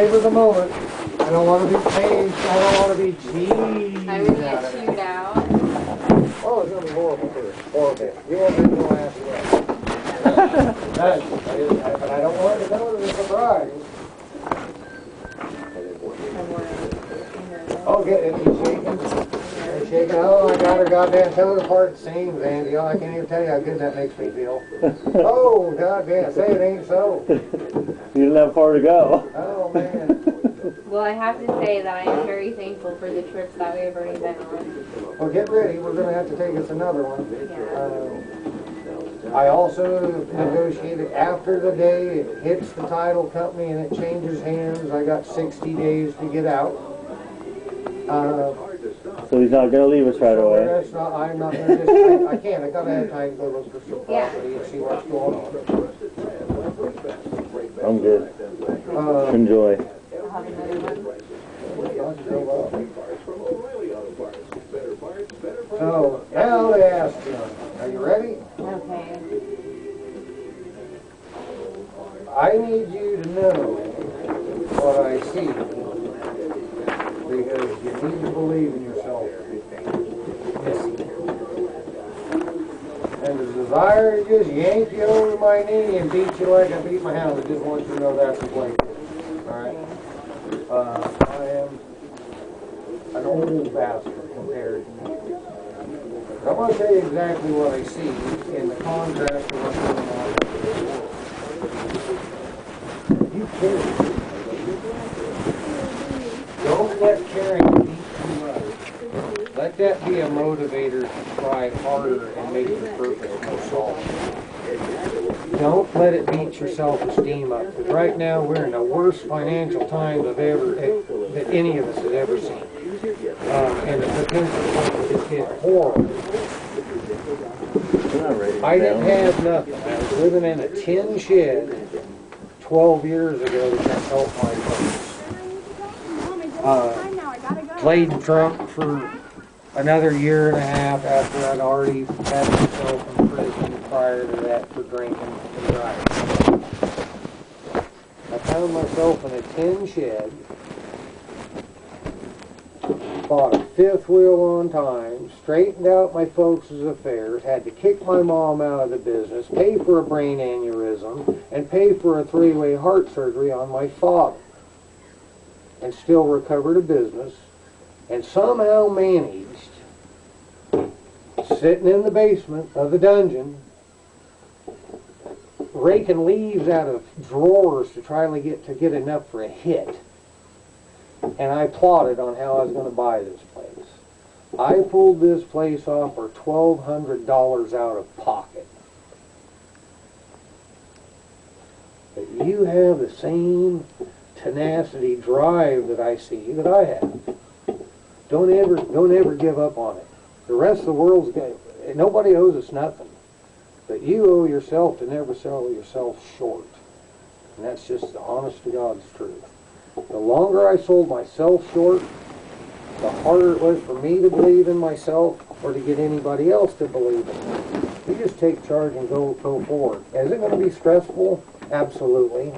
savor the moment. I don't want to be changed. I don't want to be cheesed. I'm going to get chewed out. Oh, it's going to be horrible here. Horrible. You won't make no ass away. But I don't want it to go to the surprise. Oh, get it. He's shaking. He's shaking. Oh, I got her goddamn toes apart. Seams, Andy. Oh, I can't even tell you how good that makes me feel. Oh, goddamn. Say it ain't so. You didn't have far to go. Oh, man. Well, I have to say that I am very thankful for the trips that we've already been on. Well, get ready. We're going to have to take us another one. Yeah. I also negotiated after the day it hits the title company and it changes hands. I got 60 days to get out. So he's not going to leave us right away. That's not, I'm not going to just, I can't. I got to have time to go look for some property and see what's going on. I'm good. Enjoy. I'll have another one. So, now they ask you, are you ready? Okay. I need you to know what I see, because you need to believe in yourself. And the desire to just yank you over my knee and beat you like I beat my hound, I just want you to know that's the place. Alright? I am an old bastard compared to you. But I want to tell you exactly what I see in the contrast of what's going on in the world. You carry. Don't let caring beat you up. Let that be a motivator to try harder and make your purpose more solid. Don't let it beat your self-esteem up. Because right now we're in the worst financial times that any of us has ever seen. And the potential is getting horrible. I didn't have nothing. I was living in a tin shed 12 years ago that helped my folks. Played drunk for another year and a half after I'd already had myself in prison prior to that for drinking and driving. I found myself in a tin shed, bought a fifth wheel on time, straightened out my folks' affairs, had to kick my mom out of the business, pay for a brain aneurysm, and pay for a 3-way heart surgery on my father, and still recovered a business, and somehow managed, sitting in the basement of the dungeon, raking leaves out of drawers to try to get enough for a hit. And I plotted on how I was going to buy this place. I pulled this place off for $1,200 out of pocket. But you have the same tenacity, drive that I see that I have. Don't ever give up on it. The rest of the world's got, nobody owes us nothing. But you owe yourself to never sell yourself short. And that's just the honest to God's truth. The longer I sold myself short, the harder it was for me to believe in myself or to get anybody else to believe in me. You just take charge and go forward. Is it going to be stressful? Absolutely.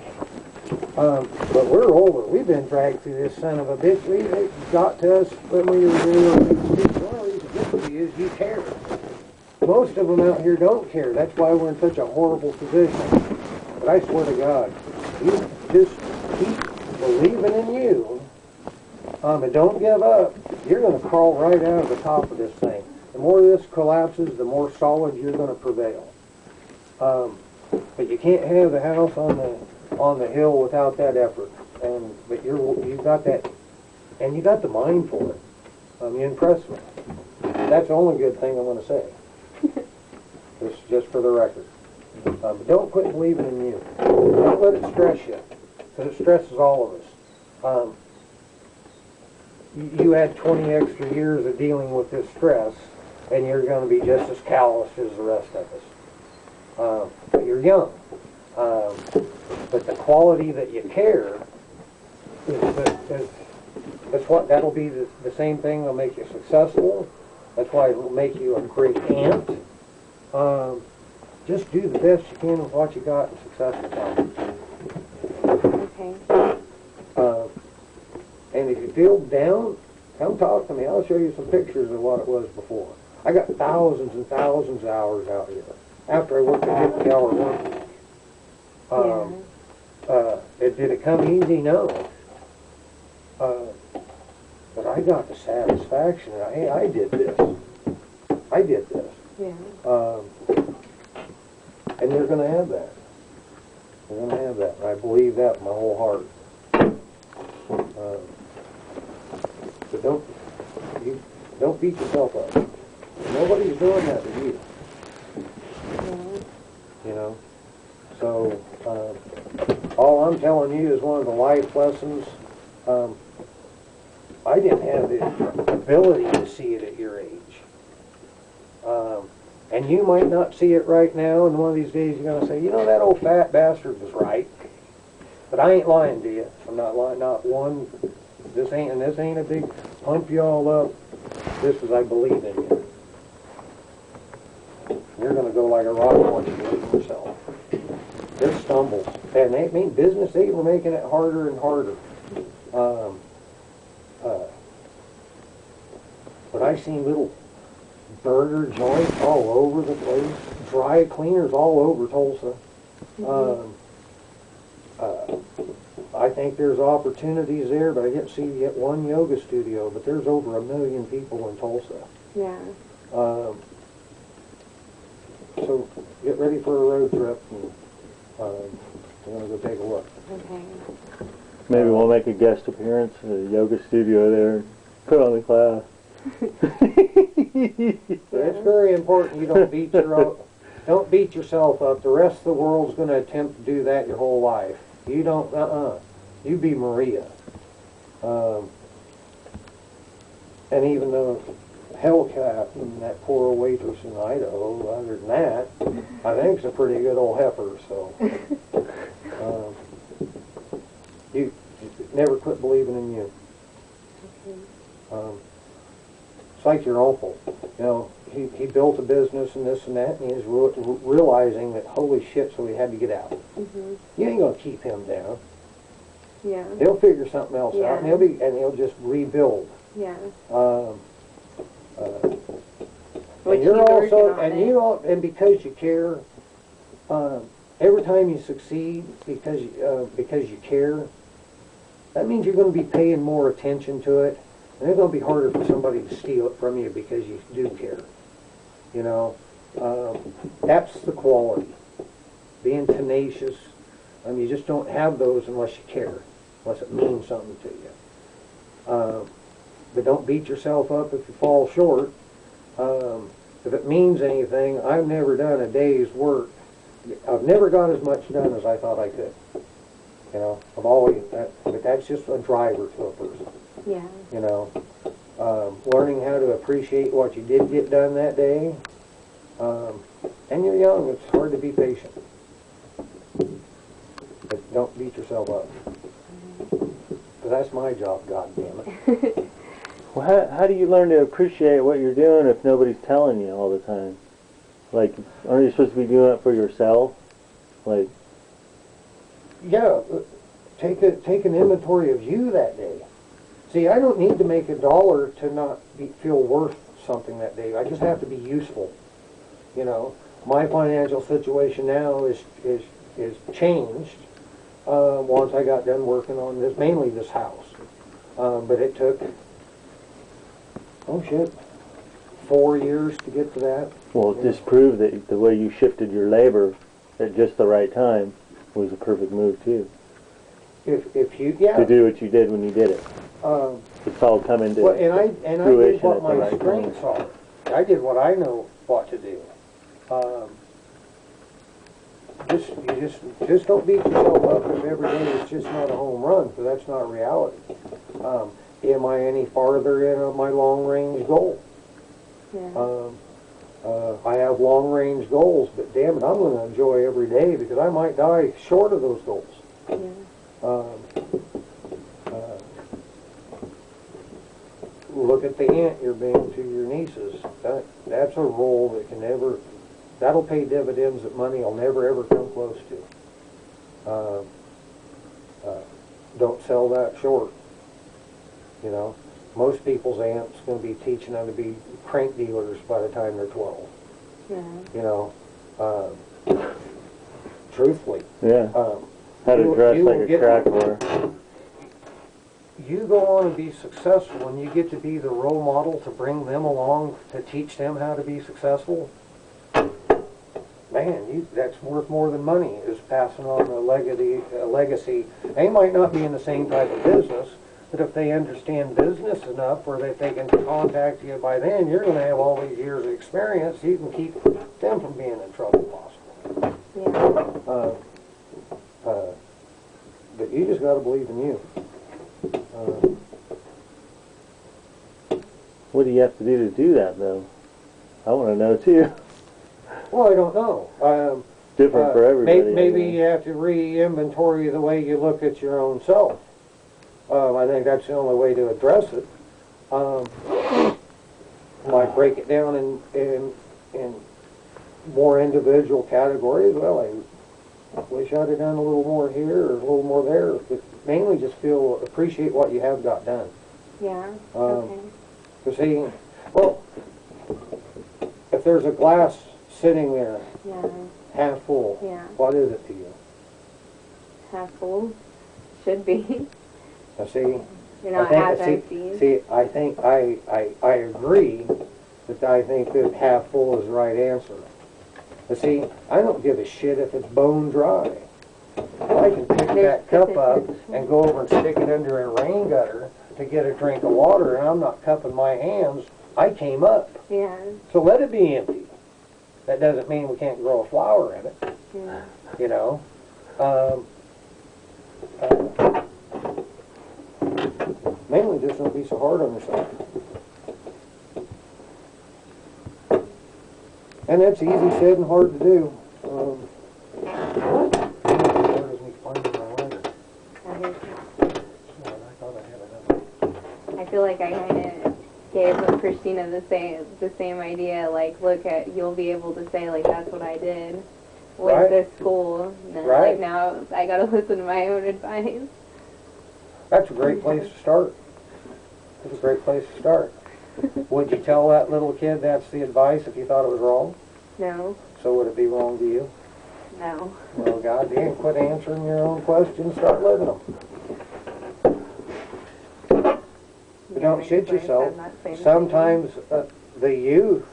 But we're older. We've been dragged through this son of a bitch. It got to us when we were doing the only reason it gets to you is you care. Most of them out here don't care. That's why we're in such a horrible position. But I swear to God, you just keep believing in you, and don't give up. You're going to crawl right out of the top of this thing. The more this collapses, the more solid you're going to prevail. But you can't have the house on the hill without that effort. But you've got that, and you got the mind for it. You impress me. That's the only good thing I'm going to say. Just for the record. But don't quit believing in you. Don't let it stress you, because it stresses all of us. You had 20 extra years of dealing with this stress, and you're going to be just as callous as the rest of us. But you're young. But the quality that you care that'll be the same thing that'll make you successful. That's why it'll make you a great aunt. Just do the best you can with what you got and success will come. Okay. And if you feel down, come talk to me. I'll show you some pictures of what it was before. I got thousands and thousands of hours out here after I worked a 50-hour work week. Did it come easy? No. But I got the satisfaction. Hey, I did this. I did this. Yeah. And they're going to have that. They're going to have that. And I believe that with my whole heart. But don't beat yourself up. Nobody's doing that to you. You know? So, all I'm telling you is one of the life lessons. I didn't have the ability to see it at your age. And you might not see it right now, and one of these days you're going to say, you know, that old fat bastard was right. But I ain't lying to you. I'm not lying, not one. This ain't a big pump you all up. This is, I believe in you. You're going to go like a rocket once you believe in yourself. There's stumbles. And they mean business, they were making it harder and harder. But I seen little burger joints all over the place, dry cleaners all over Tulsa. I think there's opportunities there, but I didn't see yet one yoga studio, but there's over 1 million people in Tulsa. Yeah. So get ready for a road trip, and we're going to go take a look. Okay. Maybe we'll make a guest appearance at a yoga studio there. Put on the class. It's very important you don't don't beat yourself up. The rest of the world's going to attempt to do that your whole life. You don't, you be Maria. And even though Hellcat and that poor waitress in Idaho, other than that, I think it's a pretty good old heifer, so. You never quit believing in you. It's like your uncle. You know, he built a business and this and that, and he's realizing that, holy shit, so he had to get out. You ain't going to keep him down. Yeah. He'll figure something else out, and he'll just rebuild. Yeah. And you're also, and because you care, every time you succeed, because you care, that means you're going to be paying more attention to it, and it's going to be harder for somebody to steal it from you because you do care. You know, that's the quality. Being tenacious. You just don't have those unless you care, unless it means something to you. But don't beat yourself up if you fall short. If it means anything, I've never done a day's work. I've never got as much done as I thought I could. You know, I've always, but that's just a driver to a person. Yeah. You know, learning how to appreciate what you did get done that day. And you're young, it's hard to be patient. But don't beat yourself up. Because that's my job, God damn it. Well, how do you learn to appreciate what you're doing if nobody's telling you all the time? Like, aren't you supposed to be doing it for yourself? Like, yeah, take an inventory of you that day. See, I don't need to make $1 to not feel worth something that day. I just have to be useful. You know, my financial situation now is changed once I got done working on this, mainly this house. But it took, 4 years to get to that. well, it disproved that the way you shifted your labor at just the right time was a perfect move too. If you, To do what you did when you did it. It's all coming to and I did fruition what at the my right strengths time. are. I did what I know what to do. Just don't beat yourself up if every day is just not a home run, because that's not reality. Am I any farther in my long-range goal? Yeah. I have long-range goals, but damn it, I'm going to enjoy every day because I might die short of those goals. Yeah. Look at the aunt you're being to your nieces. That's a role that can never, that'll pay dividends that money will never ever come close to. Don't sell that short. You know, most people's aunt's going to be teaching them to be crank dealers by the time they're 12. Yeah. You know, truthfully. Yeah. How to dress like a crack whore. You go on and be successful, and you get to be the role model to bring them along to teach them how to be successful. Man, that's worth more than money, is passing on a legacy. They might not be in the same type of business, but if they understand business enough or that they can contact you by then, you're going to have all these years of experience. You can keep them from being in trouble possibly. Yeah. But you just got to believe in you. What do you have to do that, though? I want to know, too. Well, I don't know. Different for everybody. Maybe you have to re-inventory the way you look at your own self. I think that's the only way to address it. Might break it down in more individual categories. Well, I wish I'd have done a little more here or a little more there. But mainly just appreciate what you have got done. Yeah. Okay. You see, well, if there's a glass sitting there, Yeah. half full, Yeah. what is it to you? Half full. Should be. Now, see, You're not half empty. See, I think I agree that I think that half full is the right answer. But see, I don't give a shit if it's bone dry. I can pick that cup up and go over and stick it under a rain gutter to get a drink of water, and I'm not cupping my hands. I came up. Yeah. So let it be empty. That doesn't mean we can't grow a flower in it. Yeah. You know. Mainly just don't be so hard on yourself. And that's easy said and hard to do. I feel like I kind of gave Christina the same idea. Like, you'll be able to say, like, that's what I did with this school. And then, like, now I got to listen to my own advice. That's a great place to start. That's a great place to start. Would you tell that little kid that's the advice if you thought it was wrong? No. So would it be wrong to you? No. Well, goddamn, quit answering your own questions, start living them. But don't shit yourself. Sometimes the youth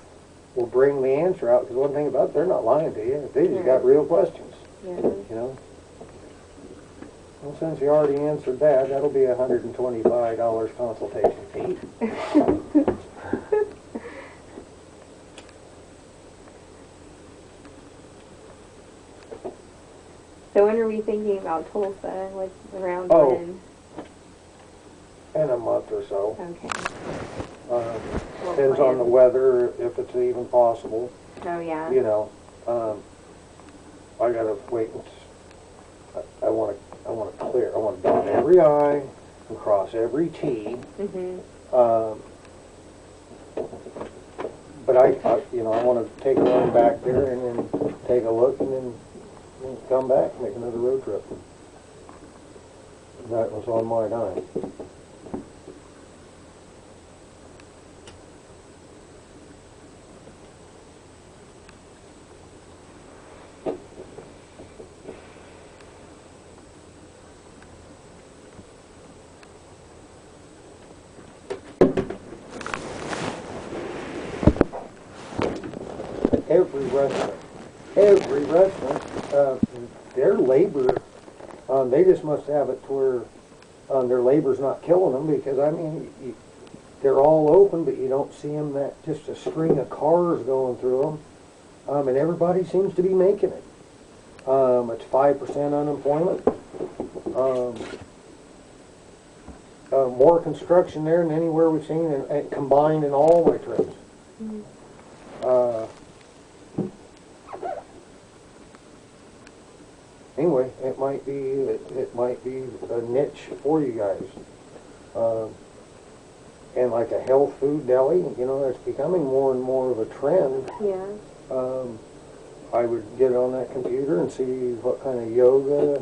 will bring the answer out, because one thing about it, they're not lying to you. They just got real questions. Yeah. You know? Well, since you already answered that, that'll be $125 consultation fee. So when are we thinking about Tulsa? Like around when? In a month or so. Okay. Depends on the weather, if it's even possible. Oh yeah. You know, I gotta wait. I want to clear. I want to dot every I and cross every T. But I want to take a run back there and then take a look and then come back and make another road trip. That was on my dime. Every restaurant, their labor, they just must have it to where their labor's not killing them, because, I mean, they're all open, but you don't see them, just a string of cars going through them, and everybody seems to be making it. It's 5% unemployment. More construction there than anywhere we've seen, and combined in all my trips. Anyway, it might be a niche for you guys, and like a health food deli. You know, that's becoming more and more of a trend. Yeah. I would get on that computer and see what kind of yoga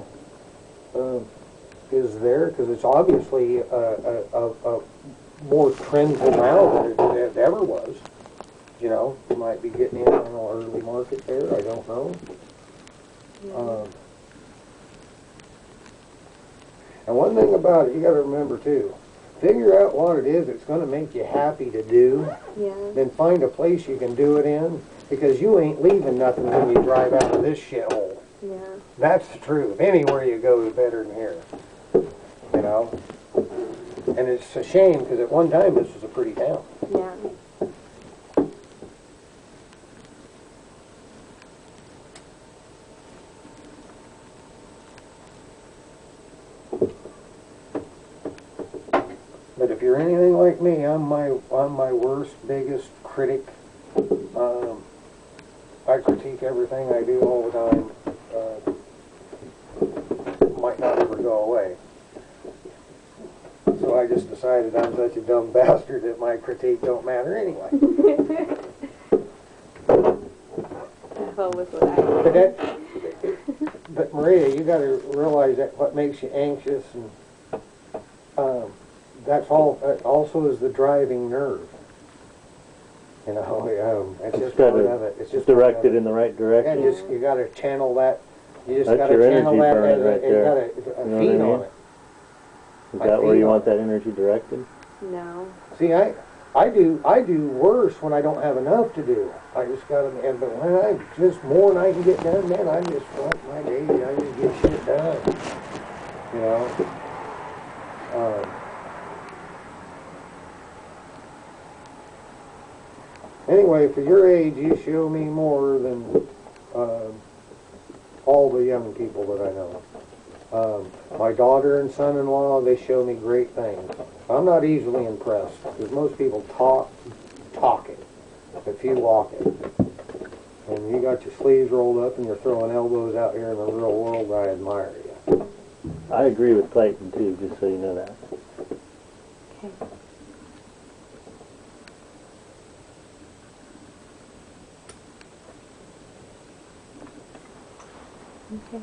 is there, because it's obviously a more trended now than it ever was. You know, you might be getting in on an early market there, I don't know. Yeah. And one thing about it, you got to remember too, figure out what it is that's going to make you happy to do, Yeah. then find a place you can do it in, because you ain't leaving nothing when you drive out of this shithole. Yeah. That's the truth. Anywhere you go is better than here. You know? And it's a shame, because at one time this was a pretty town. Yeah. But if you're anything like me, I'm my worst, biggest critic. I critique everything I do all the time. Might not ever go away. So I just decided I'm such a dumb bastard that my critique don't matter anyway. Well, with what I But Maria, you got to realize that what makes you anxious, and that's all. That also is the driving nerve. You know, it's just part of it. It's just directed in the right direction. And you got to channel that. You just got That's to your channel energy that. burning right You there. got to You know feed what I mean? on it. Is I that where feed you on want it. that energy directed? No. See, I do worse when I don't have enough to do. I just got to, but when I just more than I can get done, man, I just want my baby. I just get shit done. You know. Anyway, for your age, you show me more than all the young people that I know. My daughter and son-in-law, they show me great things. I'm not easily impressed, because most people talking, but few walking. And you got your sleeves rolled up and you're throwing elbows out here in the real world, I admire you. I agree with Clayton too, just so you know that. Okay. Okay.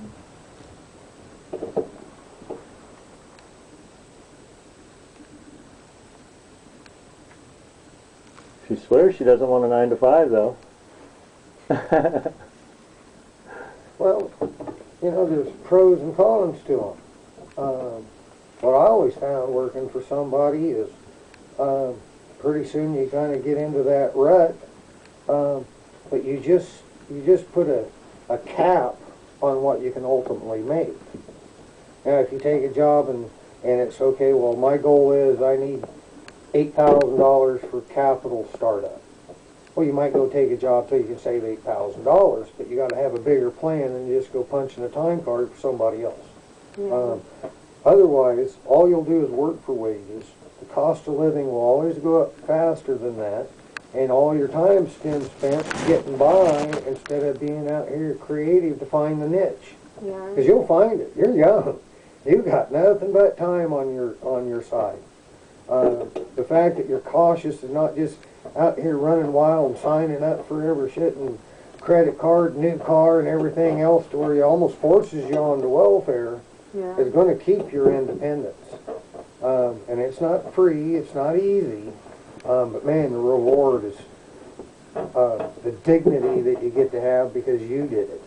She swears she doesn't want a 9 to 5 though. Well, you know, there's pros and cons to them. What I always found working for somebody is pretty soon you kind of get into that rut, but you just put a cap on what you can ultimately make. Now, if you take a job and it's okay, well, my goal is I need $8,000 for capital startup. Well, you might go take a job till you can save $8,000, but you got to have a bigger plan than just go punching a time card for somebody else. Yeah. Otherwise, all you'll do is work for wages. The cost of living will always go up faster than that, and all your time's spent getting by instead of being out here creative to find the niche. Yeah. Because you'll find it. You're young. You've got nothing but time on your side. The fact that you're cautious and not just out here running wild and signing up for every shit and credit card, new car, and everything else to where you almost forces you onto welfare Yeah. is going to keep your independence. And it's not free, it's not easy, but man, the reward is the dignity that you get to have because you did it.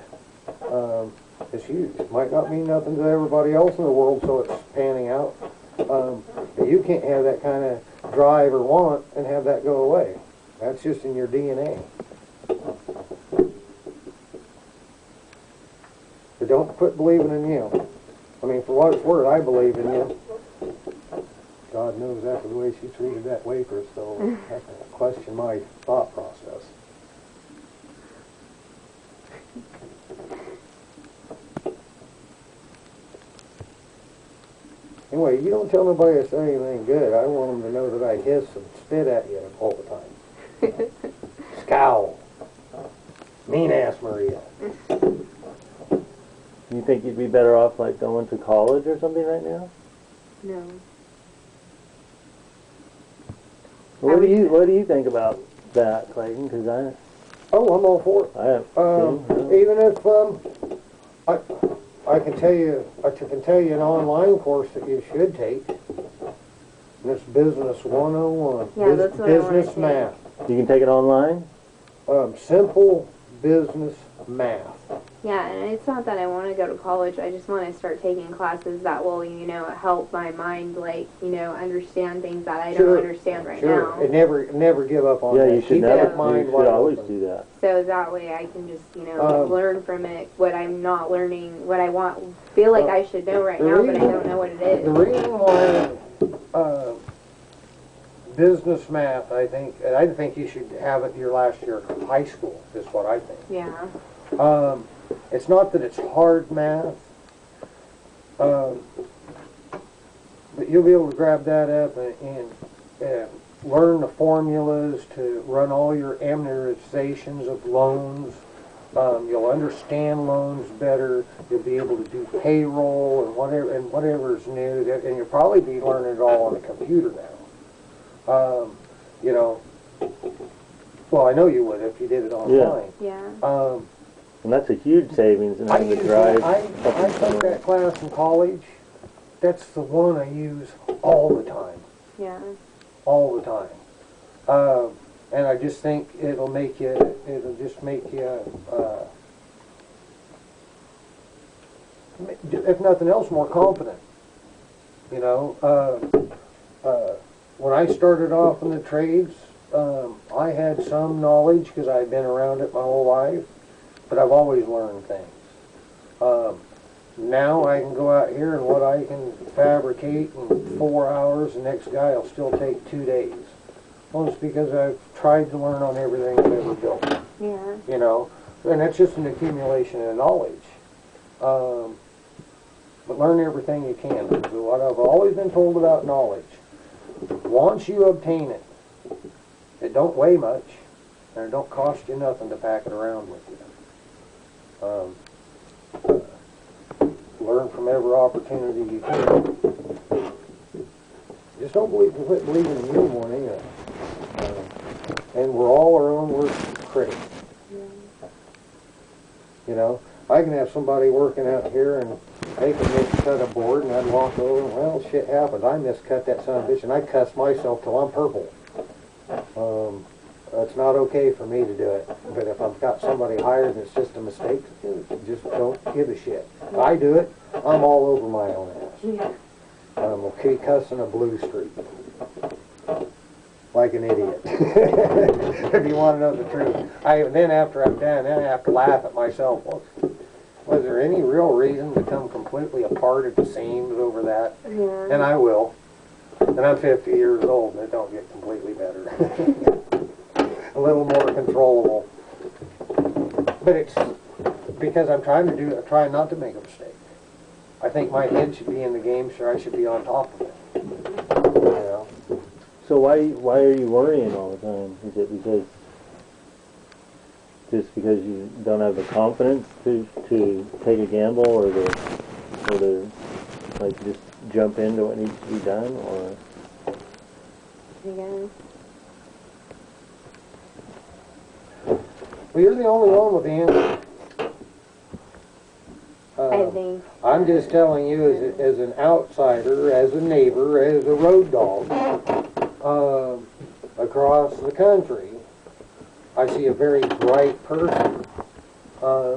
It's huge. It might not mean nothing to everybody else in the world, so it's panning out. But you can't have that kind of drive or want and have that go away. That's just in your DNA. But don't quit believing in you. I mean, for what it's worth, I believe in you. God knows after the way she treated that waitress, so I can question my thought process. Anyway, you don't tell nobody I say anything good. I want them to know that I hiss and spit at you all the time. Scowl. Mean ass Maria. You think you'd be better off like going to college or something right now? No. What do you think about that, Clayton? Because Oh, I'm all for it. I have Even if I can tell you an online course that you should take. And it's Business 101. Yeah, that's what I wanna Business take. math. You can take it online? Simple business math. Yeah, and it's not that I want to go to college. I just want to start taking classes that will, help my mind, understand things that I don't understand right Sure. now. And never give up on Yeah, that. you should Keep never. that mind You wide should always open. do that. So that way I can just, learn from it what I'm not learning, what I feel like I should know right now, but I don't know what it is. The reason why business math, I think you should have it your last year of high school, is what I think. Yeah. It's not that it's hard math, but you'll be able to grab that up and learn the formulas to run all your amortizations of loans. You'll understand loans better. You'll be able to do payroll and whatever's new, and you'll probably be learning it all on a computer now. Well, I know you would if you did it online. Yeah. And that's a huge savings in having to drive. I took that class in college. That's the one I use all the time. Yeah. All the time. And I just think it'll just make you, if nothing else, more confident. When I started off in the trades, I had some knowledge because I'd been around it my whole life, but I've always learned things. Now I can go out here and what I can fabricate in 4 hours, the next guy will still take 2 days. Well, it's because I've tried to learn on everything I've ever built. Yeah. And that's just an accumulation of knowledge. But learn everything you can. What I've always been told about knowledge, once you obtain it, it don't weigh much, and it don't cost you nothing to pack it around with you. Learn from every opportunity you can. Just don't quit believing in you more than anything. And we're all our own worst critics. I can have somebody working out here and they can miscut a board and I'd walk over and, well, shit happens. I miscut that son of a bitch and I cuss myself till I'm purple. It's not okay for me to do it. But if I've got somebody hired and it's just a mistake, just don't give a shit. If I do it, I'm all over my own ass. Yeah. I'll keep cussing a blue streak. Like an idiot. If you want to know the truth. Then after I'm done, then I have to laugh at myself. Was there any real reason to come completely apart at the seams over that? Yeah. And I will. And I'm 50 years old and it don't get completely better. A little more controllable. But it's because I'm trying not to make a mistake. I think my head should be in the game, so I should be on top of it. So why are you worrying all the time? Is it because you don't have the confidence to take a gamble or to like just jump into what needs to be done, or? Yeah. Well, you're the only one with the answer. I think. I'm just telling you as an outsider, as a neighbor, as a road dog, across the country, I see a very bright person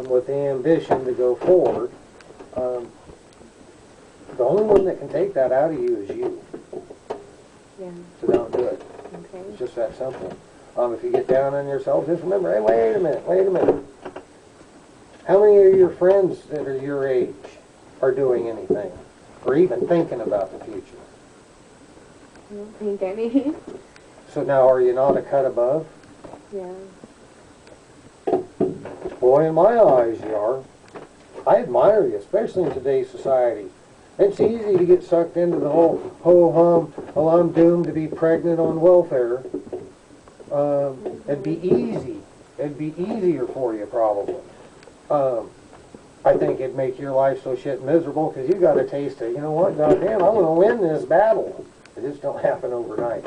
with the ambition to go forward. The only one that can take that out of you is you. Yeah. So don't do it. Okay. It's just that simple. If you get down on yourself, just remember, hey, wait a minute. How many of your friends that are your age are doing anything? Or even thinking about the future? I don't think any. So now, are you not a cut above? Yeah. Boy, in my eyes, you are. I admire you, especially in today's society. It's easy to get sucked into the whole ho-hum, well, I'm doomed to be pregnant on welfare. It'd be easy. It'd be easier for you, probably. I think it'd make your life so shit miserable because you got a taste of, you know what, goddamn, I'm going to win this battle. It just don't happen overnight.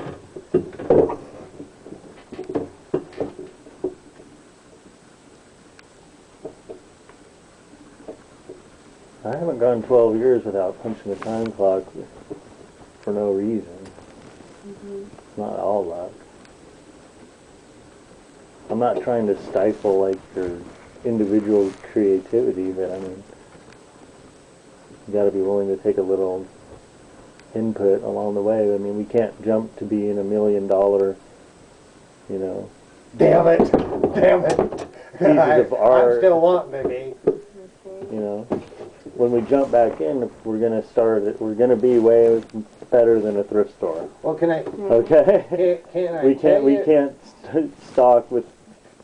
I haven't gone 12 years without punching a time clock for no reason. Not all luck. I'm not trying to stifle like your individual creativity, but I mean, you got to be willing to take a little input along the way. I mean, we can't jump to being $1 million, you know. Damn it! Damn it! Pieces of art. I'm still wanting to be. You know, when we jump back in, we're gonna start it. We're gonna be way better than a thrift store. Well, can I? Okay. Can I? We can't stock with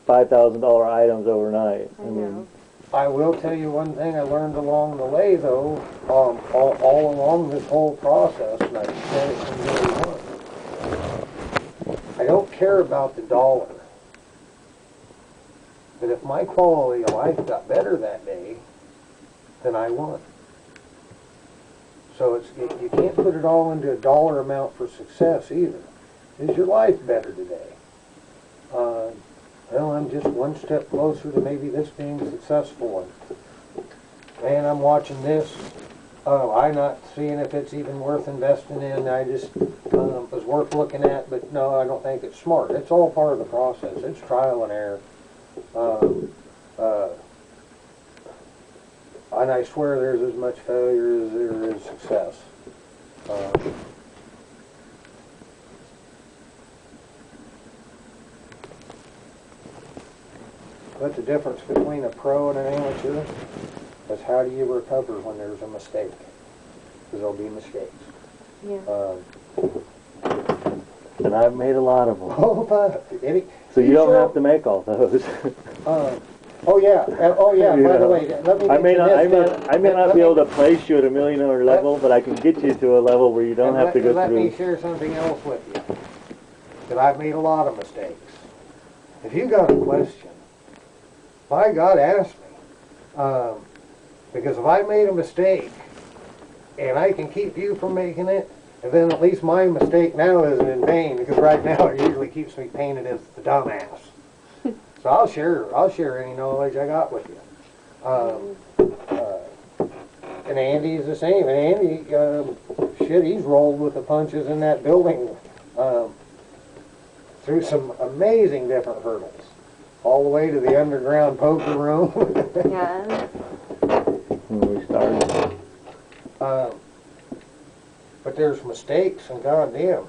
$5,000 items overnight. I know. I will tell you one thing I learned along the way, though, all along this whole process, and I said it from day one. I don't care about the dollar, but if my quality of life got better that day, then I won. So you can't put it all into a dollar amount for success either. Is your life better today? Well, I'm just one step closer to maybe this being successful. And I'm watching this. I'm not seeing if it's even worth investing in. I just was worth looking at, but no, I don't think it's smart. It's all part of the process. It's trial and error. And I swear there's as much failure as there is success. But the difference between a pro and an amateur is how do you recover when there's a mistake? Because there'll be mistakes. Yeah. And I've made a lot of them. So you don't have to make all those. Oh yeah. By the way, let me. I may not be able to place you at $1 million level, but I can get you to a level where you don't have to go Let through. me share something else with you. That I've made a lot of mistakes. If you got a question, by God, ask me. Because if I made a mistake and I can keep you from making it, then at least my mistake now isn't in vain. Because right now it usually keeps me painted as the dumbass. So I'll share any knowledge I got with you. And Andy's the same. And Andy, he's rolled with the punches in that building through some amazing different hurdles. All the way to the underground poker room. Yeah. When we started. But there's mistakes, and goddamn,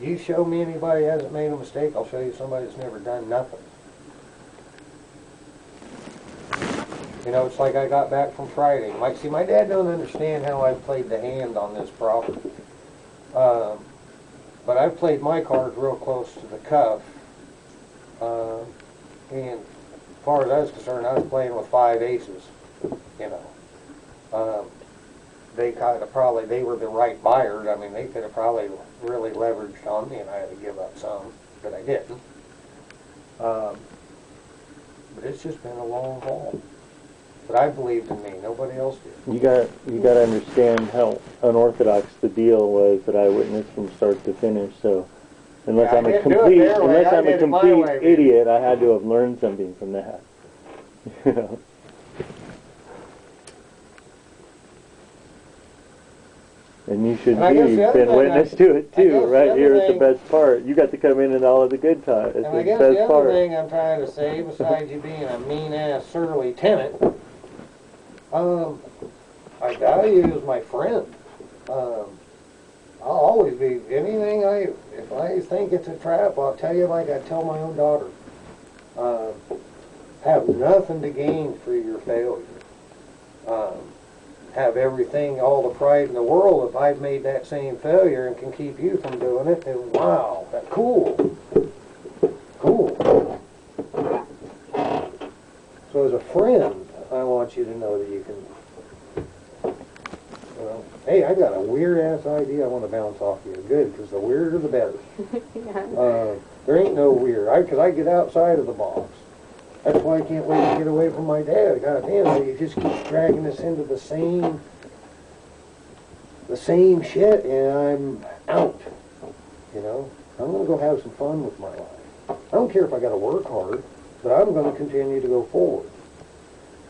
you show me anybody who hasn't made a mistake, I'll show you somebody that's never done nothing. You know, it's like I got back from Friday. My dad don't understand how I've played the hand on this property. But I've played my cards real close to the cuff. And as far as I was concerned, I was playing with 5 aces, you know. They were the right buyers. I mean, they could have probably really leveraged on me, and I had to give up some, but I didn't. But it's just been a long haul. But I believed in me. Nobody else did. You got to understand how unorthodox the deal was that I witnessed from start to finish. So, unless I'm a complete idiot, I had to have learned something from that. You know. And you should be. You've been witness to it too, right here at the best part. You got to come in all of the good times. And I guess the other thing I'm trying to say, besides you being a mean-ass, surly tenant, I value you as my friend. I'll always be, if I think it's a trap, I'll tell you like I tell my own daughter. Have nothing to gain for your failure. Have everything, all the pride in the world if I've made that same failure and can keep you from doing it, then wow, that's cool. Cool. So as a friend, I want you to know that you can, hey, I got a weird-ass idea I want to bounce off you. Good, because the weirder the better. Yeah. There ain't no weird, because I get outside of the box. That's why I can't wait to get away from my dad. God damn, he just keeps dragging us into the same shit, and I'm out. You know, I'm going to go have some fun with my life. I don't care if I got to work hard, but I'm going to continue to go forward.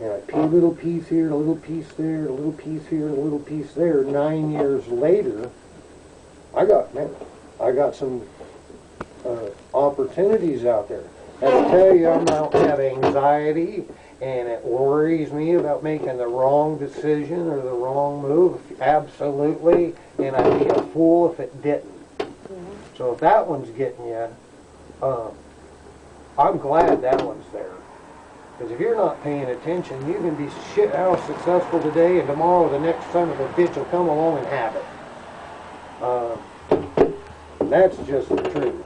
And I pea a little piece here, a little piece there, a little piece here, a little piece there. 9 years later, I got some opportunities out there. And I tell you, I don't have anxiety, and it worries me about making the wrong decision or the wrong move. Absolutely, and I'd be a fool if it didn't. So if that one's getting you, I'm glad that one's there. Because if you're not paying attention, you can be shit house successful today, and tomorrow the next son of a bitch will come along and have it. That's just the truth.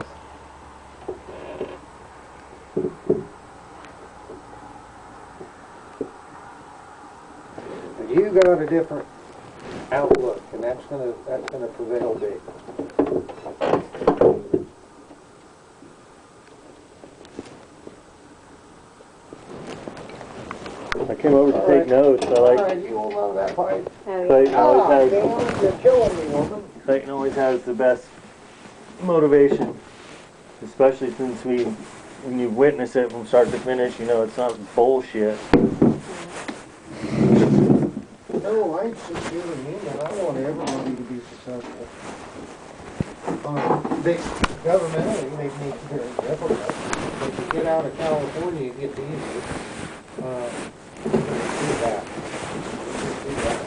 But you got a different outlook, and that's gonna prevail big. I came over to take notes. I like. All right, you hold on to that pipe. Clayton always Dan, you're killing me, woman. Clayton always has the best motivation, especially since when you witness it from start to finish, you know it's not bullshit. No, I'm sincere in me, and I want everybody to be successful. Governmentally, they make it very difficult. But if you get out of California, you get easy. Do that. Do that.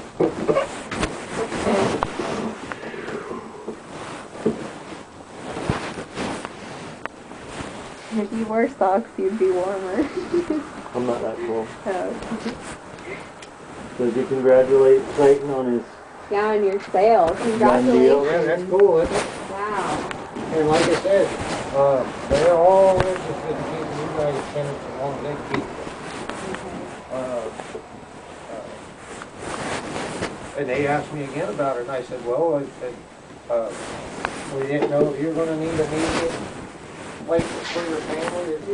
If you wore socks, you'd be warmer. I'm not that cool. Oh. So did you congratulate Clayton on his Yeah, on your sale. deal? Congratulations. Yeah, that's cool, isn't it? Wow. And like I said, they're all interested in keeping you guys tenants as long as they can keep you. And they asked me again about it, and I said, well, we didn't know if you were going to need immediate places for your family. It's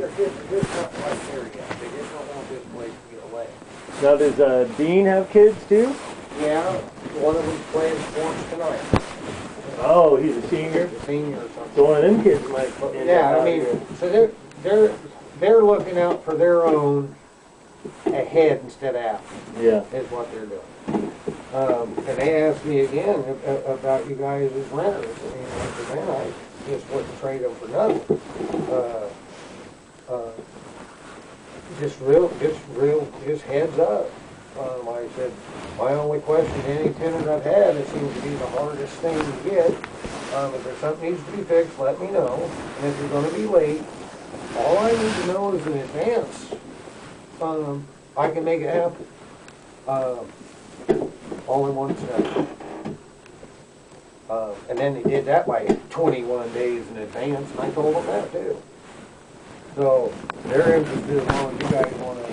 just not quite there yet. They just don't want this place to get away. Now does Dean have kids too? Yeah, one of them's playing sports tonight. Oh, he's a senior? He's a senior or something. So one of them kids might end up Yeah, I out mean, here. so they're looking out for their own ahead instead of after. Yeah. Is what they're doing. And they asked me again about you guys as renters. And I said, man, I just wouldn't trade them for nothing. Just heads up. I said, my only question to any tenant I've had, it seems to be the hardest thing to get. If there's something needs to be fixed, let me know. And if you're going to be late, all I need to know is in advance. I can make it happen. All in one step. And then they did that by 21 days in advance, and I told them that too. So they're interested as long as you guys want to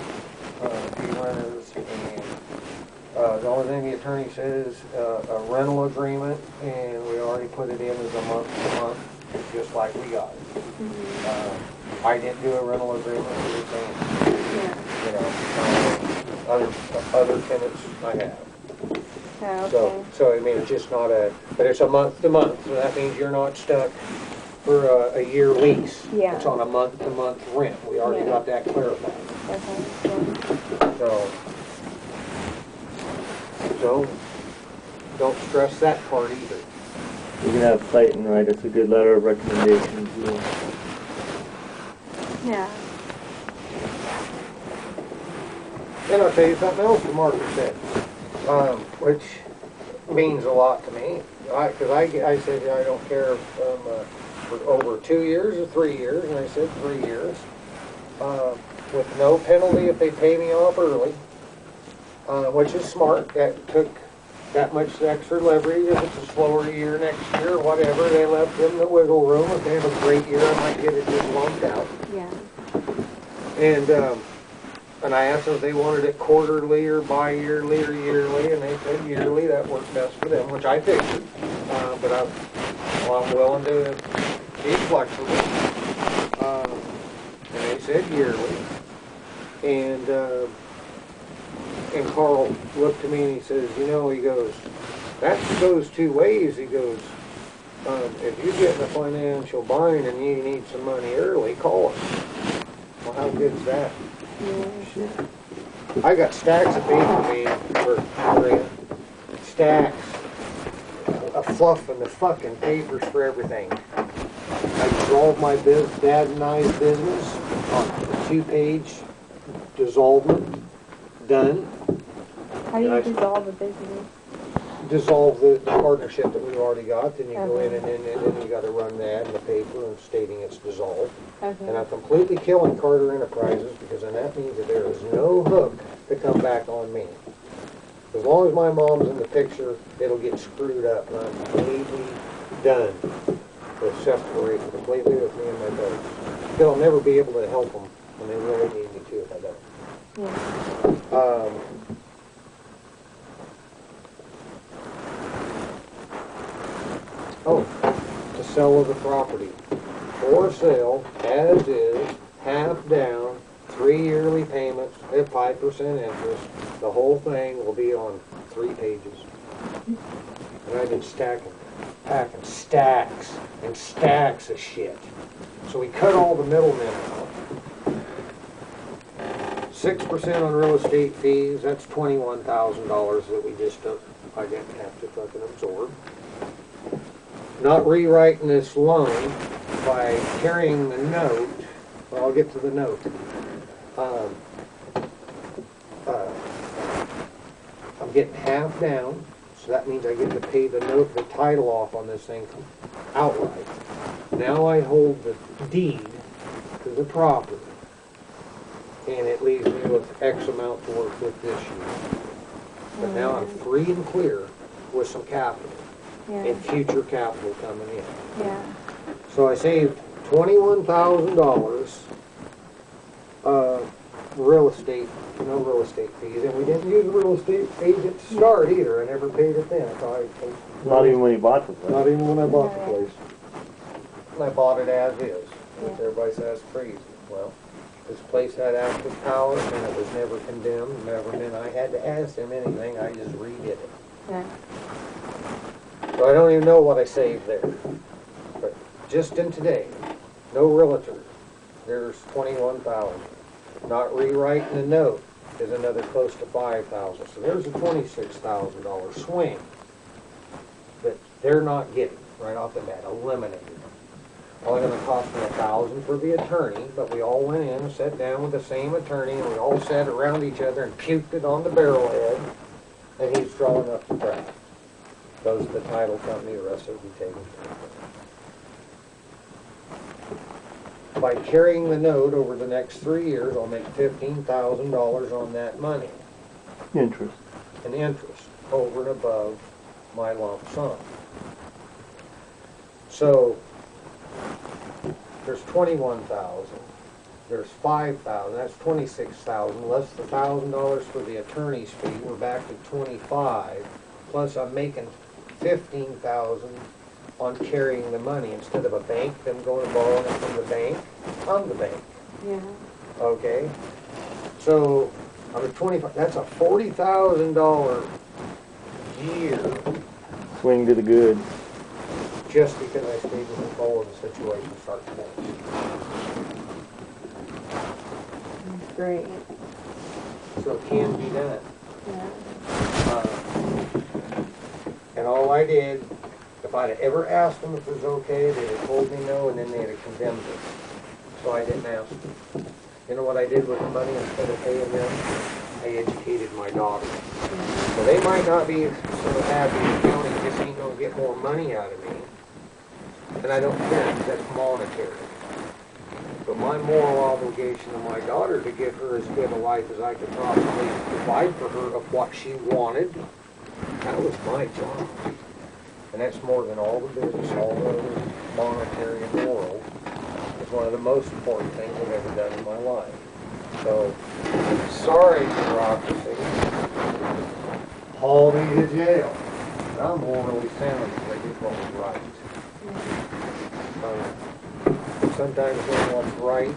be renters. And the only thing the attorney says a rental agreement, and we already put it in as a month-to-month, just like we got it. Mm-hmm. I didn't do a rental agreement with the same. Yeah. You know, other tenants I have. Oh, okay. So I mean, it's just not but it's a month-to-month, so that means you're not stuck for a year lease. Yeah. It's on a month-to-month rent. We already got that clarified. Okay. So don't stress that part either. We're gonna have Clayton write us a good letter of recommendation too. Yeah. Then I'll tell you something else the market said, which means a lot to me. Because I said I don't care if for over 2 years or 3 years, and I said 3 years, with no penalty if they pay me off early, which is smart. That took that much extra leverage. If it's a slower year next year or whatever, they left them the wiggle room. If they have a great year, I might get it just lumped out. Yeah. And I asked them if they wanted it quarterly or bi-yearly or yearly, and they said yearly. That worked best for them, which I figured. But I'm willing to be flexible. And they said yearly. And Carl looked at me and he says, you know, he goes, that goes two ways. He goes, if you get in a financial bind and you need some money early, call us. Well, how good is that? Yeah. Shit. I got stacks of paper, man, for stacks of fluff and the fucking papers for everything. I dissolved my dad and I's business on a 2-page dissolvement, done. How do you dissolve a business? Dissolve the partnership that we've already got, then you go in and then you got to run that in the paper and stating it's dissolved. Okay. And I'm completely killing Carter Enterprises because then that means that there is no hook to come back on me. As long as my mom's in the picture, it'll get screwed up, and I'm completely done with separating completely with me and my brothers. Because I'll never be able to help them when they really need me to if I don't. Yeah. The sale of the property. For sale, as is, half down, 3 yearly payments at 5% interest. The whole thing will be on 3 pages. And I've been packing stacks and stacks of shit. So we cut all the middlemen out. 6% on real estate fees, that's $21,000 that we just took. I didn't have to fucking absorb. Not rewriting this loan by carrying the note. Well, I'll get to the note. I'm getting half down, so that means I get to pay the note, the title off on this thing outright. Now I hold the deed to the property, and it leaves me with X amount to work with this year. But now I'm free and clear with some capital. Yeah. And future capital coming in. Yeah. So I saved $21,000 real estate, no real estate fees, and we didn't use a real estate agent to start either. I never paid it then. So Not even when you bought the place. Not even when I bought the place. And I bought it as is. Everybody says crazy. Well, this place had active power and it was never condemned. Never meant I had to ask them anything. I just redid it. Yeah. So I don't even know what I saved there. But just in today, no realtor, there's $21,000. Not rewriting the note is another close to $5,000. So there's a $26,000 swing that they're not getting right off the bat, eliminated. Only going to cost me $1,000 for the attorney, but we all went in and sat down with the same attorney, and we all sat around each other and puked it on the barrelhead, and he's drawing up the draft. Goes to the title company, the rest of it will be taken care of. By carrying the note over the next 3 years, I'll make $15,000 on that money. Interest. And interest over and above my lump sum. So there's $21,000. There's $5,000. That's $26,000 less the $1,000 for the attorney's fee. We're back to $25,000. Plus I'm making $15,000 on carrying the money instead of a bank, them going and borrowing it from the bank. I'm the bank. Yeah. Okay. So I'm at 25. That's a $40,000 year. Swing to the good. Just because I stayed in control of the situation start to finish. Great. So it can be done. Yeah. And all I did, if I'd have ever asked them if it was okay, they'd have told me no, and then they'd have condemned it. So I didn't ask them. You know what I did with the money instead of paying them? I educated my daughter. So they might not be so happy the county just ain't going to get more money out of me. And I don't care, because that's monetary. But my moral obligation to my daughter to give her as good a life as I could possibly provide for her of what she wanted, that was my job. And that's more than all the business, all the other monetary in the world. It's one of the most important things I've ever done in my life. So, sorry, bureaucracy. Haul me to jail. And I'm morally sound because I did what was right. Sometimes doing what's right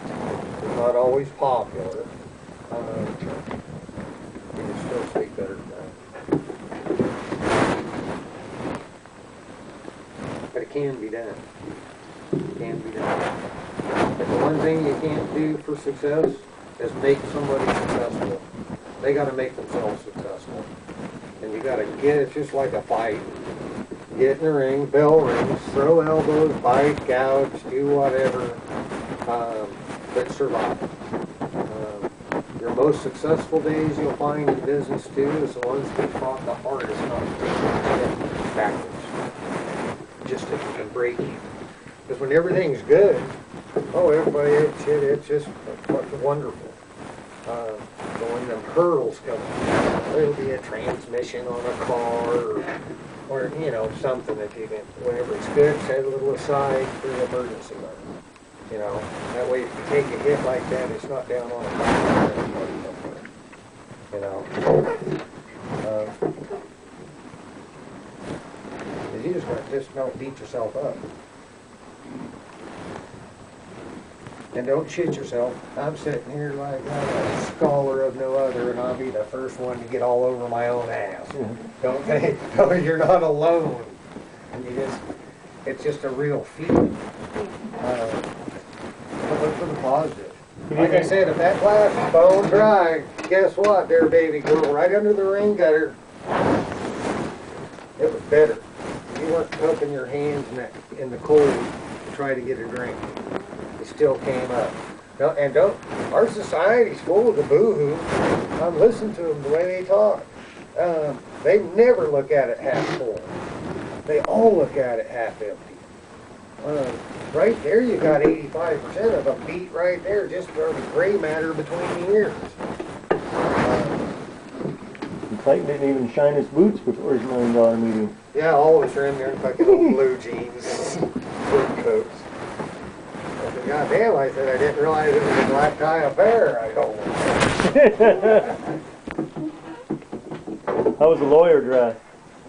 is not always popular. You can still speak better than that. But it can be done. It can be done. But the one thing you can't do for success is make somebody successful. They got to make themselves successful. And you got to get it just like a fight. Get in the ring, bell rings, throw elbows, bite, gouge, do whatever, but survive. Your most successful days you'll find in business too is the ones that fought the hardest not to take a step backwards. Just if you can break even. Because when everything's good, oh, everybody, it's just fucking wonderful. But when the hurdles come, there'll be a transmission on a car, or you know, something that you can. Whenever it's good, set a little aside for the emergency money. You know, that way if you take a hit like that, it's not down on a car. You know, you just don't beat yourself up. And don't shit yourself. I'm sitting here like I'm a scholar of no other, and I'll be the first one to get all over my own ass. Don't think, no, you're not alone. And it's just a real feeling. But look for the positive. Like I said, if that glass is bone dry, guess what, there, baby girl, right under the rain gutter, it was better. You weren't cupping your hands in the cold to try to get a drink. It still came up. Our society's full of the boo-hoo. I'm listening to them the way they talk. They never look at it half full. They all look at it half empty. Right there you got 85% of them beat right there, just from the gray matter between the ears. Clayton didn't even shine his boots before his $1 million meeting. Yeah, all of us are in there in fucking old blue jeans, blue coats. I said, God damn, I said, I didn't realize it was a black tie affair. I don't How was the lawyer dressed?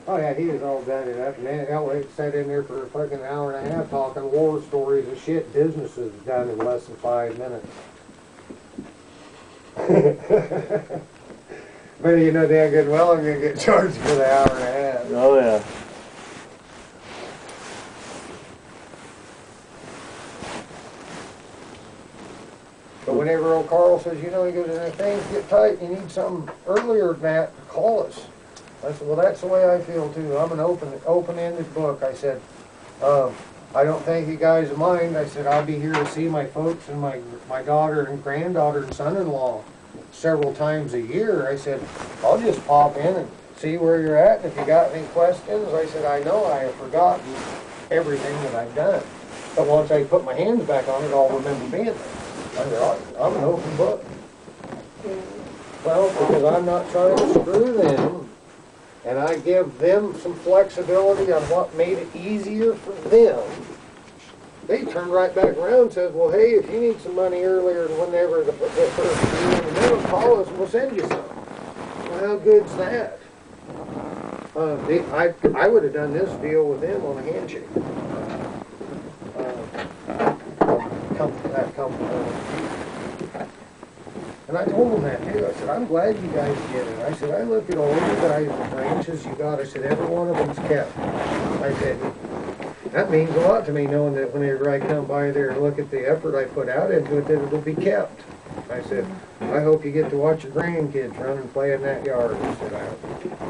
Oh yeah, he was all done it up, and then Elliot sat in there for a fucking hour and a half talking war stories of shit businesses done in less than 5 minutes. But you know damn good well I'm gonna get charged for the hour and a half. Oh yeah. But whenever old Carl says, you know, he goes, if things get tight, you need something earlier than that, call us. I said, well, that's the way I feel too. I'm an open-ended book. I said, I don't think you guys mind. I said, I'll be here to see my folks and my daughter and granddaughter and son-in-law several times a year. I said, I'll just pop in and see where you're at. And if you got any questions, I said, I know I have forgotten everything that I've done. But once I put my hands back on it, I'll remember being there. I said, I'm an open book. Well, because I'm not trying to screw them, and I give them some flexibility on what made it easier for them. They turned right back around and said, well, hey, if you need some money earlier than whenever the first year in the middle, call us and we'll send you some. Well, how good's that? I would have done this deal with them on a handshake. And I told them that too. I said, I'm glad you guys did it. I said, I look at all you guys, the branches you got. I said, every one of them's kept. I said, that means a lot to me knowing that whenever I come by there and look at the effort I put out into it, that it'll be kept. I said, I hope you get to watch your grandkids run and play in that yard. I said, I hope you get to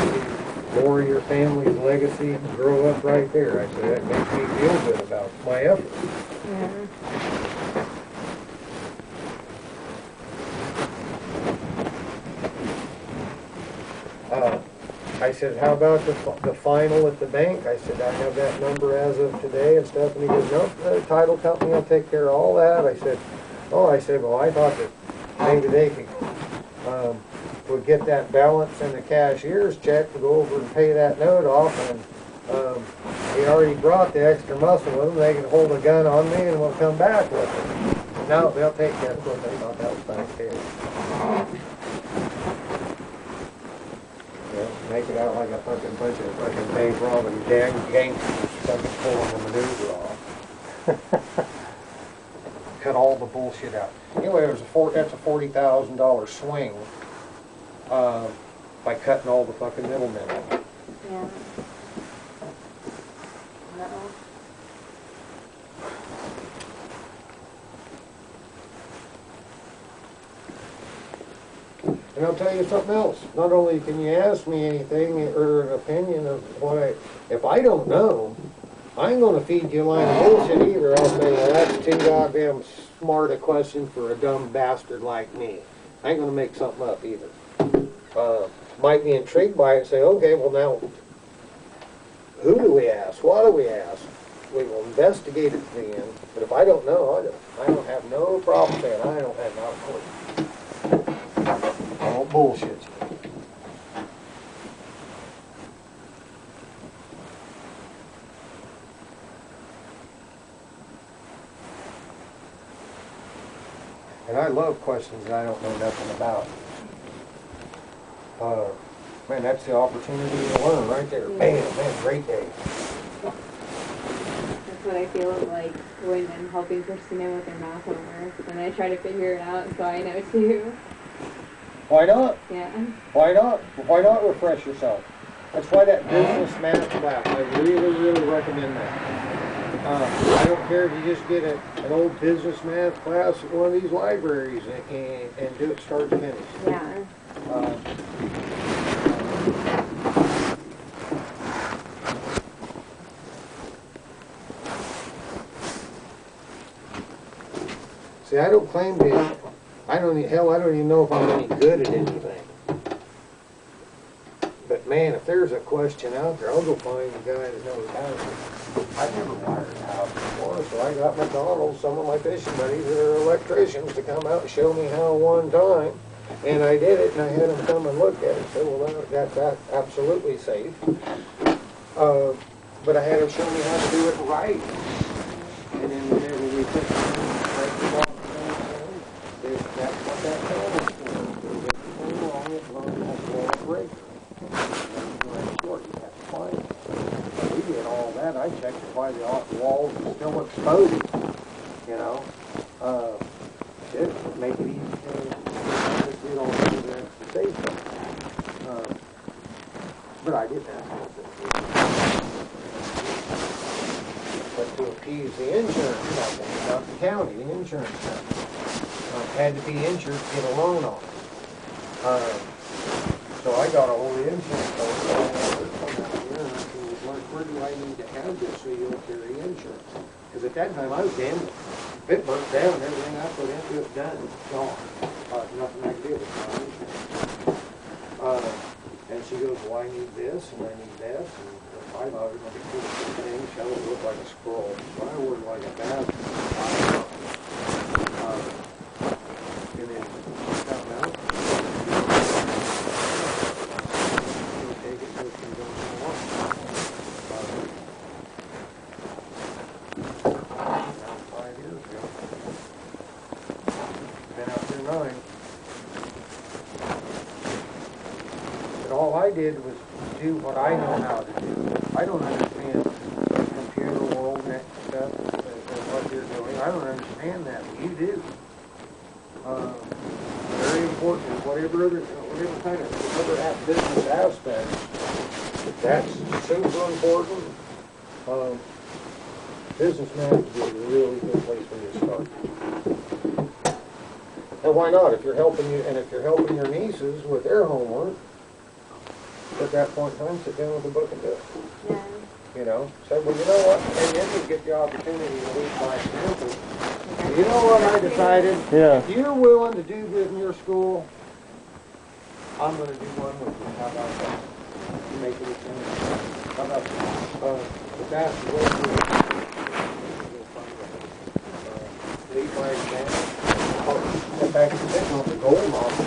see more of your family's legacy grow up right there. I said, that makes me feel good about my effort. Yeah. I said, how about the final at the bank? I said, I have that number as of today and stuff. And he goes, nope, the title company will take care of all that. I said, oh, I said, well, I thought that maybe they could, would get that balance in the cashier's check to go over and pay that note off. And he already brought the extra muscle with them. They can hold a gun on me and we'll come back with it. No, they'll take care of it. They thought that was nice too. Make it out like a fucking bunch of fucking bank robbing gangsters fucking pulling the maneuver off. Cut all the bullshit out. Anyway, that's a $40,000 swing by cutting all the fucking middlemen out. Yeah. Uh-oh. And I'll tell you something else. Not only can you ask me anything or an opinion of if I don't know, I ain't gonna feed you a line of bullshit either. I'll say, well, that's too goddamn smart a question for a dumb bastard like me. I ain't gonna make something up either. Might be intrigued by it and say, okay, well now, who do we ask? What do we ask? We will investigate it to the end. But if I don't know, I don't have no problem saying I don't have not a clue. I don't bullshit you. And I love questions that I don't know nothing about. Man, that's the opportunity to learn right there. Bam, man, great day. That's what I feel like when I'm helping Christina with her math homework, and I try to figure it out so I know too. Why not? Yeah. Why not? Why not refresh yourself? That's why that business math class, I really, really recommend that. I don't care if you just get an old business math class at one of these libraries and do it start to finish. Yeah. See, I don't claim to, I don't even know if I'm any good at anything. But man, if there's a question out there, I'll go find the guy that knows how to. I've never wired a house before, so I got McDonald's, some of my fishing buddies that are electricians, to come out and show me how one time. And I did it, and I had them come and look at it. Said, well, that's absolutely safe. But I had them show me how to do it right. And then whenever we put the that's what that panel's for. There's everything wrong with long breaker. Short, you have to find it. We did all that. I checked why the walls are still exposed. You know, just make it easy to get all the extra safety. But I didn't ask for it. But to appease the insurance company, not the county, the insurance company. Had to be insured to get a loan on it. So I got a hold of the insurance company and I said, where do I need to have this so you'll carry insurance? Because at that time I was gambling. If it burnt down, everything I put into it done, gone. Nothing I could do with my insurance. And she goes, well, I need this and I need this. And I thought it was going to be cool things. She would look like a scroll. So I ordered like a bathroom. And then found out. She'll take it so she don't want it. About 5 years ago. Been out there 9. But all I did was do what I know how to do. I don't understand the computer world and that stuff and what you're doing. I don't understand that. You do. Very important. Whatever kind of business aspect, that's super important. Business management is a really good place for you to start. And why not? If you're helping your nieces with their homework, at that point in time, sit down with the book and do it. Yeah. You know, say, well, you know what? And then you get the opportunity to lead by example. You know what I decided? Yeah. If you're willing to do good in your school, I'm going to do one with you. How about that? Make it a thing. How about that? But that's the way to do it. Lead by example. Get back to the goal model.